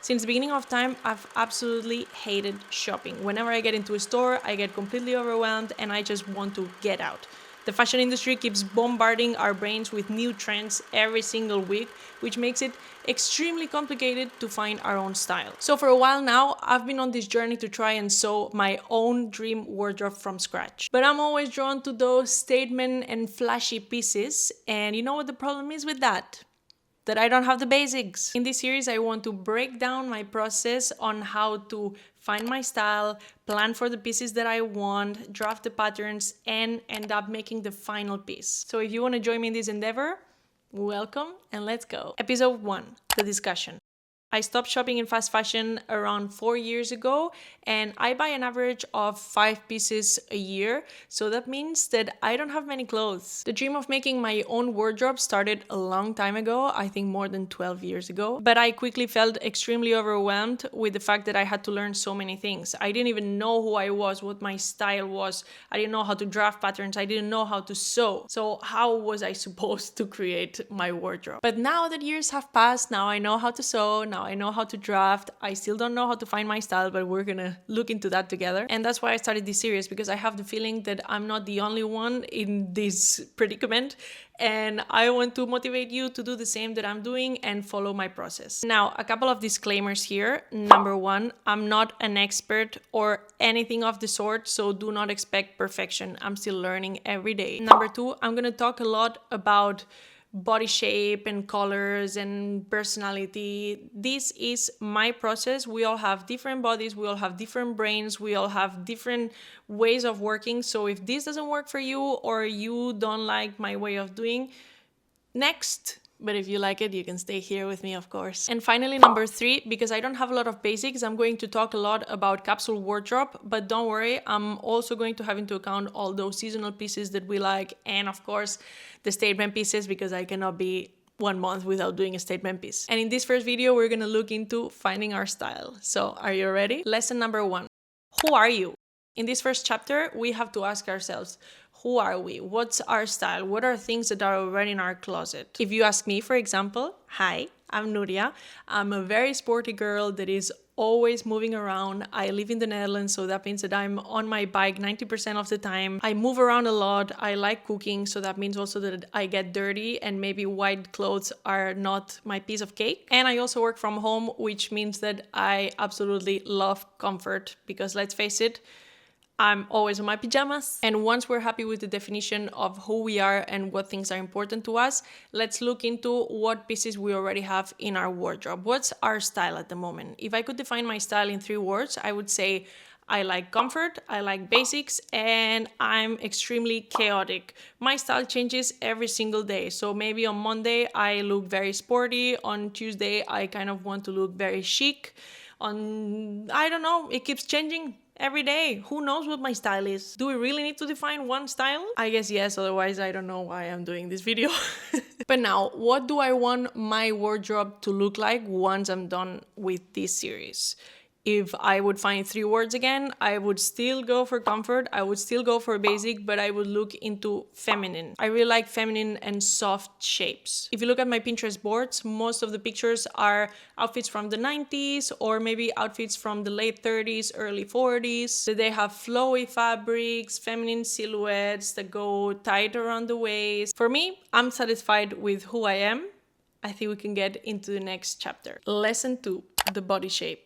Since the beginning of time, I've absolutely hated shopping. Whenever I get into a store, I get completely overwhelmed and I just want to get out. The fashion industry keeps bombarding our brains with new trends every single week, which makes it extremely complicated to find our own style. So for a while now, I've been on this journey to try and sew my own dream wardrobe from scratch. But I'm always drawn to those statement and flashy pieces, and you know what the problem is with that I don't have the basics. In this series, I want to break down my process on how to find my style, plan for the pieces that I want, draft the patterns, and end up making the final piece. So if you want to join me in this endeavor, welcome and let's go. Episode 1, the discussion. I stopped shopping in fast fashion around 4 years ago, and I buy an average of 5 pieces a year, so that means that I don't have many clothes. The dream of making my own wardrobe started a long time ago, I think more than 12 years ago, but I quickly felt extremely overwhelmed with the fact that I had to learn so many things. I didn't even know who I was, what my style was. I didn't know how to draft patterns. I didn't know how to sew. So how was I supposed to create my wardrobe? But now that years have passed, now I know how to sew, now I know how to draft. I still don't know how to find my style, but we're gonna look into that together. And that's why I started this series, because I have the feeling that I'm not the only one in this predicament, and I want to motivate you to do the same that I'm doing and follow my process. Now, a couple of disclaimers here. Number 1, I'm not an expert or anything of the sort, so do not expect perfection. I'm still learning every day. Number 2, I'm gonna talk a lot about body shape and colors and personality. This is my process. We all have different bodies, we all have different brains, we all have different ways of working. So if this doesn't work for you or you don't like my way of doing, next. But if you like it, you can stay here with me, of course. And finally, number 3, because I don't have a lot of basics, I'm going to talk a lot about capsule wardrobe, but don't worry, I'm also going to have into account all those seasonal pieces that we like, and of course, the statement pieces, because I cannot be 1 month without doing a statement piece. And in this first video, we're gonna look into finding our style. So are you ready? Lesson number 1, who are you? In this first chapter, we have to ask ourselves, who are we? What's our style? What are things that are already in our closet? If you ask me, for example, hi, I'm Nuria. I'm a very sporty girl that is always moving around. I live in the Netherlands, so that means that I'm on my bike 90% of the time. I move around a lot. I like cooking, so that means also that I get dirty and maybe white clothes are not my piece of cake. And I also work from home, which means that I absolutely love comfort, because let's face it, I'm always in my pajamas. And once we're happy with the definition of who we are and what things are important to us, let's look into what pieces we already have in our wardrobe. What's our style at the moment? If I could define my style in 3 words, I would say I like comfort, I like basics, and I'm extremely chaotic. My style changes every single day. So maybe on Monday, I look very sporty. On Tuesday, I kind of want to look very chic. I don't know, it keeps changing every day. Who knows what my style is? Do we really need to define one style? I guess yes, otherwise I don't know why I'm doing this video. But now, what do I want my wardrobe to look like once I'm done with this series? If I would find 3 words again, I would still go for comfort, I would still go for basic, but I would look into feminine. I really like feminine and soft shapes. If you look at my Pinterest boards, most of the pictures are outfits from the 90s or maybe outfits from the late 30s, early 40s. They have flowy fabrics, feminine silhouettes that go tight around the waist. For me, I'm satisfied with who I am. I think we can get into the next chapter. Lesson 2, the body shape.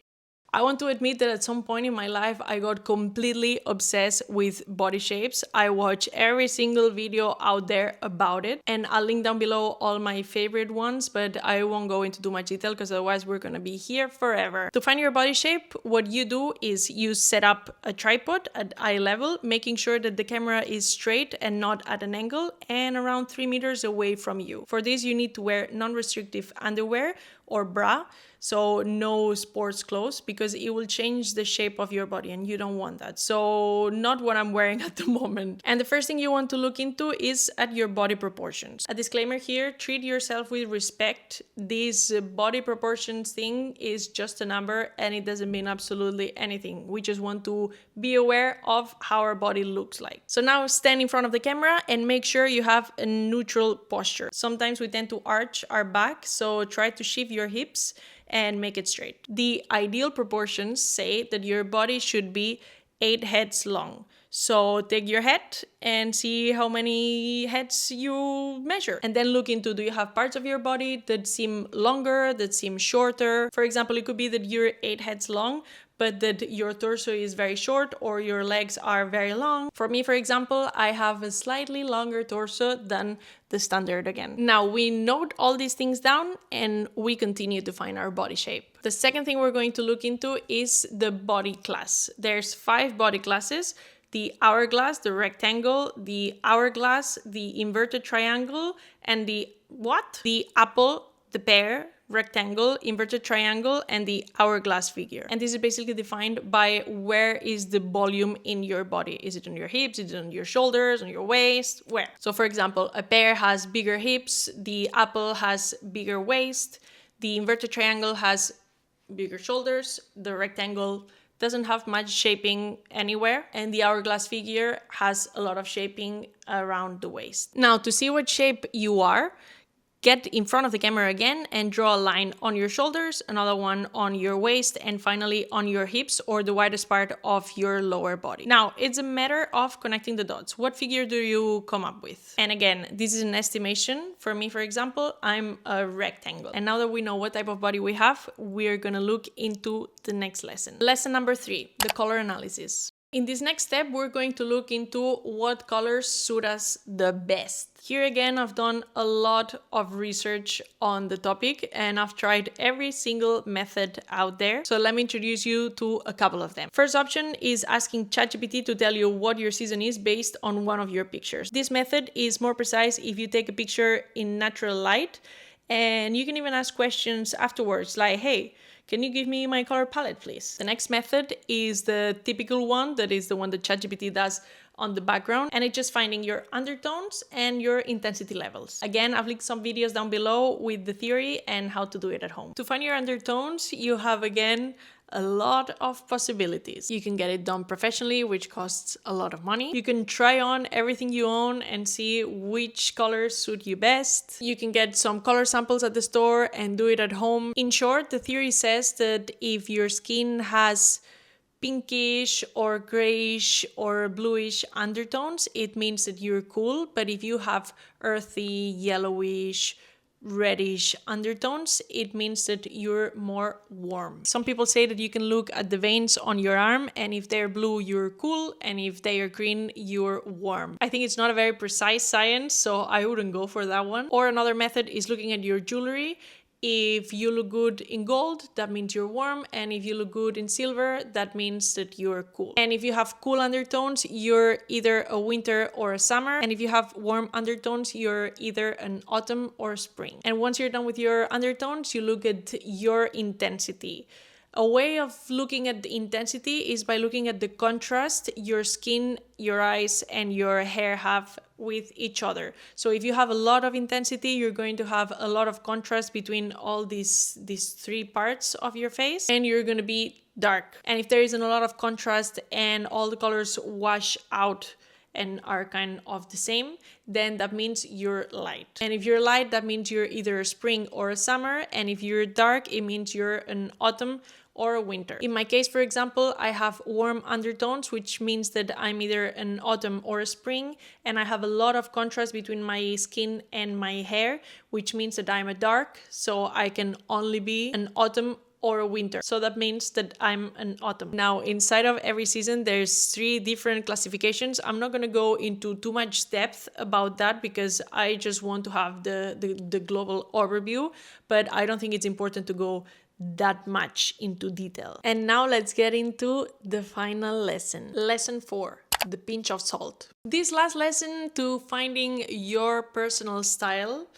I want to admit that at some point in my life, I got completely obsessed with body shapes. I watch every single video out there about it, and I'll link down below all my favorite ones, but I won't go into too much detail because otherwise we're gonna be here forever. To find your body shape, what you do is you set up a tripod at eye level, making sure that the camera is straight and not at an angle and around 3 meters away from you. For this, you need to wear non-restrictive underwear or bra, so no sports clothes, because it will change the shape of your body and you don't want that. So not what I'm wearing at the moment. And the first thing you want to look into is at your body proportions. A disclaimer here, treat yourself with respect. This body proportions thing is just a number and it doesn't mean absolutely anything. We just want to be aware of how our body looks like. So now stand in front of the camera and make sure you have a neutral posture. Sometimes we tend to arch our back, so try to shift your hips and make it straight. The ideal proportions say that your body should be 8 heads long. So take your head and see how many heads you measure. And then look into, do you have parts of your body that seem longer, that seem shorter? For example, it could be that you're 8 heads long, but that your torso is very short or your legs are very long. For me, for example, I have a slightly longer torso than the standard again. Now we note all these things down and we continue to find our body shape. The second thing we're going to look into is the body class. There's 5 body classes: the hourglass, the rectangle, the hourglass, the inverted triangle, and the what? The apple, the pear, rectangle, inverted triangle, and the hourglass figure. And this is basically defined by where is the volume in your body. Is it on your hips? Is it on your shoulders? On your waist? Where? So for example, a pear has bigger hips, the apple has bigger waist, the inverted triangle has bigger shoulders, the rectangle doesn't have much shaping anywhere, and the hourglass figure has a lot of shaping around the waist. Now, to see what shape you are, get in front of the camera again and draw a line on your shoulders, another one on your waist, and finally on your hips or the widest part of your lower body. Now, it's a matter of connecting the dots. What figure do you come up with? And again, this is an estimation. For me, for example, I'm a rectangle. And now that we know what type of body we have, we're gonna look into the next lesson. Lesson number 3, the color analysis. In this next step, we're going to look into what colors suit us the best. Here again, I've done a lot of research on the topic and I've tried every single method out there. So let me introduce you to a couple of them. First option is asking ChatGPT to tell you what your season is based on one of your pictures. This method is more precise if you take a picture in natural light, and you can even ask questions afterwards like, hey, can you give me my color palette, please? The next method is the typical one, that is the one that ChatGPT does on the background, and it's just finding your undertones and your intensity levels. Again, I've linked some videos down below with the theory and how to do it at home. To find your undertones, you have again a lot of possibilities. You can get it done professionally, which costs a lot of money. You can try on everything you own and see which colors suit you best. You can get some color samples at the store and do it at home. In short, the theory says that if your skin has pinkish or grayish or bluish undertones, it means that you're cool. But if you have earthy, yellowish, reddish undertones, it means that you're more warm. Some people say that you can look at the veins on your arm, and if they're blue, you're cool, and if they are green, you're warm. I think it's not a very precise science, so I wouldn't go for that one. Or another method is looking at your jewelry. If you look good in gold, that means you're warm, and if you look good in silver, that means that you're cool. And if you have cool undertones, you're either a winter or a summer, and if you have warm undertones, you're either an autumn or spring. And once you're done with your undertones, you look at your intensity. A way of looking at the intensity is by looking at the contrast your skin, your eyes, and your hair have with each other. So if you have a lot of intensity, you're going to have a lot of contrast between all these 3 parts of your face, and you're going to be dark. And if there isn't a lot of contrast and all the colors wash out and are kind of the same, then that means you're light. And if you're light, that means you're either a spring or a summer. And if you're dark, it means you're an autumn or a winter. In my case, for example, I have warm undertones, which means that I'm either an autumn or a spring, and I have a lot of contrast between my skin and my hair, which means that I'm a dark, so I can only be an autumn or a winter. So that means that I'm an autumn. Now, inside of every season, there's 3 different classifications. I'm not gonna go into too much depth about that because I just want to have the global overview, but I don't think it's important to go that much into detail. And now let's get into the final lesson. Lesson 4, the pinch of salt. This last lesson to finding your personal style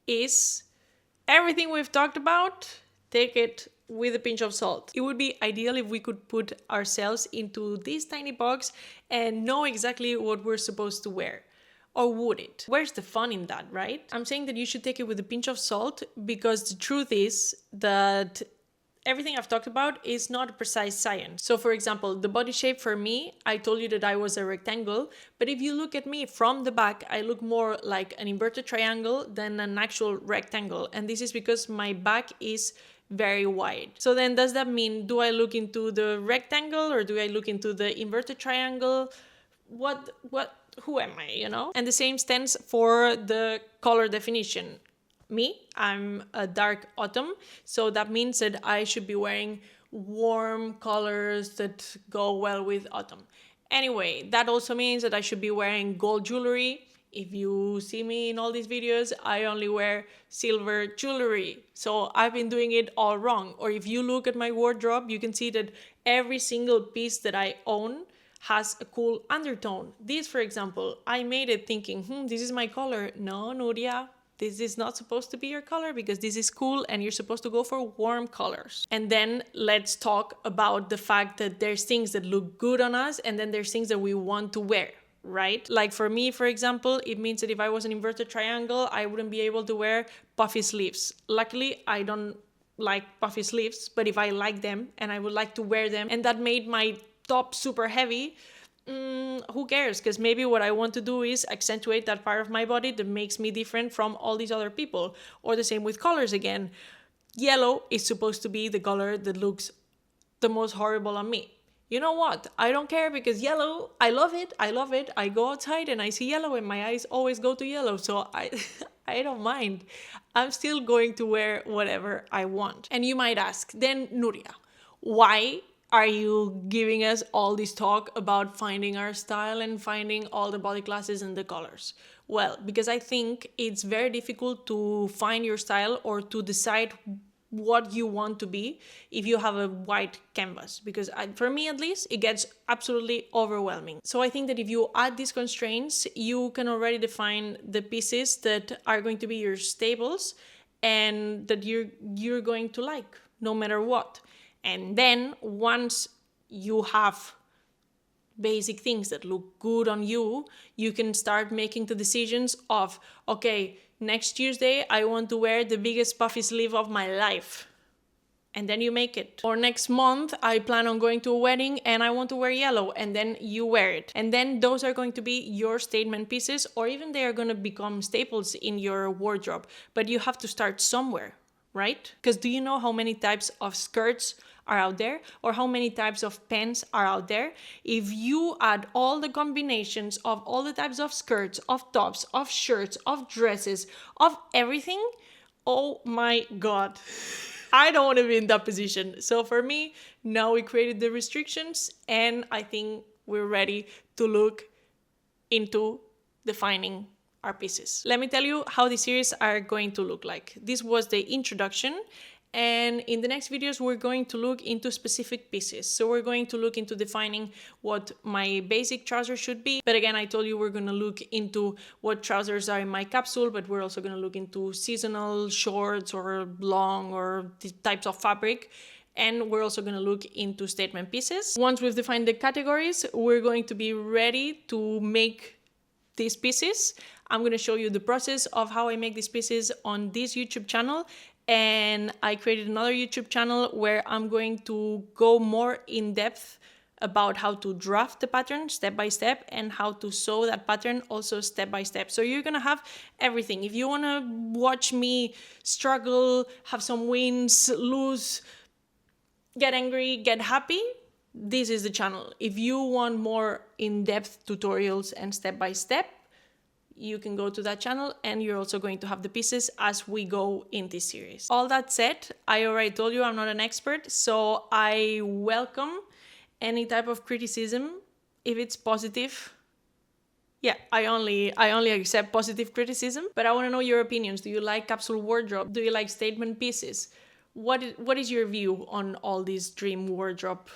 is everything we've talked about, take it with a pinch of salt. It would be ideal if we could put ourselves into this tiny box and know exactly what we're supposed to wear. Or would it? Where's the fun in that, right? I'm saying that you should take it with a pinch of salt because the truth is that everything I've talked about is not a precise science. So for example, the body shape for me, I told you that I was a rectangle, but if you look at me from the back, I look more like an inverted triangle than an actual rectangle. And this is because my back is very wide. So then does that mean, do I look into the rectangle or do I look into the inverted triangle? Who am I, you know? And the same stands for the color definition. Me, I'm a dark autumn, so that means that I should be wearing warm colors that go well with autumn. Anyway, that also means that I should be wearing gold jewelry. If you see me in all these videos, I only wear silver jewelry. So I've been doing it all wrong. Or if you look at my wardrobe, you can see that every single piece that I own has a cool undertone. This, for example, I made it thinking, this is my color. No, Nuria, this is not supposed to be your color because this is cool and you're supposed to go for warm colors. And then let's talk about the fact that there's things that look good on us and then there's things that we want to wear, right? Like for me, for example, it means that if I was an inverted triangle, I wouldn't be able to wear puffy sleeves. Luckily, I don't like puffy sleeves, but if I like them and I would like to wear them and that made my top super heavy, who cares? Because maybe what I want to do is accentuate that part of my body that makes me different from all these other people. Or the same with colors again. Yellow is supposed to be the color that looks the most horrible on me. You know what? I don't care because yellow, I love it. I go outside and I see yellow and my eyes always go to yellow. So I don't mind. I'm still going to wear whatever I want. And you might ask, then Nuria, why are you giving us all this talk about finding our style and finding all the body classes and the colors? Well, because I think it's very difficult to find your style or to decide what you want to be if you have a white canvas, because for me at least, it gets absolutely overwhelming. So I think that if you add these constraints, you can already define the pieces that are going to be your staples and that you're going to like no matter what. And then once you have basic things that look good on you, you can start making the decisions of, okay, next Tuesday, I want to wear the biggest puffy sleeve of my life. And then you make it. Or next month, I plan on going to a wedding and I want to wear yellow, and then you wear it. And then those are going to be your statement pieces, or even they are going to become staples in your wardrobe. But you have to start somewhere, right? Because do you know how many types of skirts are out there, or how many types of pants are out there? If you add all the combinations of all the types of skirts, of tops, of shirts, of dresses, of everything, oh my God, I don't want to be in that position. So for me, now we created the restrictions and I think we're ready to look into defining our pieces. Let me tell you how the series are going to look like. This was the introduction. And in the next videos, we're going to look into specific pieces. So we're going to look into defining what my basic trousers should be. But again, I told you we're going to look into what trousers are in my capsule, but we're also going to look into seasonal shorts or long or the types of fabric. And we're also going to look into statement pieces. Once we've defined the categories, we're going to be ready to make these pieces. I'm going to show you the process of how I make these pieces on this YouTube channel. And I created another YouTube channel where I'm going to go more in depth about how to draft the pattern step by step and how to sew that pattern also step by step. So you're going to have everything. If you want to watch me struggle, have some wins, lose, get angry, get happy, this is the channel. If you want more in-depth tutorials and step by step, you can go to that channel and you're also going to have the pieces as we go in this series. All that said, I already told you I'm not an expert, so I welcome any type of criticism if it's positive. Yeah, I only accept positive criticism, but I want to know your opinions. Do you like capsule wardrobe? Do you like statement pieces? What is your view on all these dream wardrobe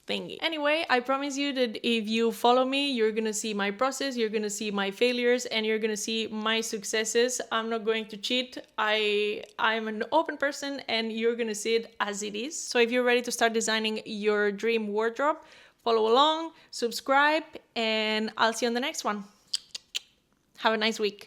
thingy? Anyway, I promise you that if you follow me, you're gonna see my process, you're gonna see my failures, and you're gonna see my successes. I'm not going to cheat. I'm an open person and you're gonna see it as it is. So if you're ready to start designing your dream wardrobe, follow along, subscribe, and I'll see you on the next one. Have a nice week.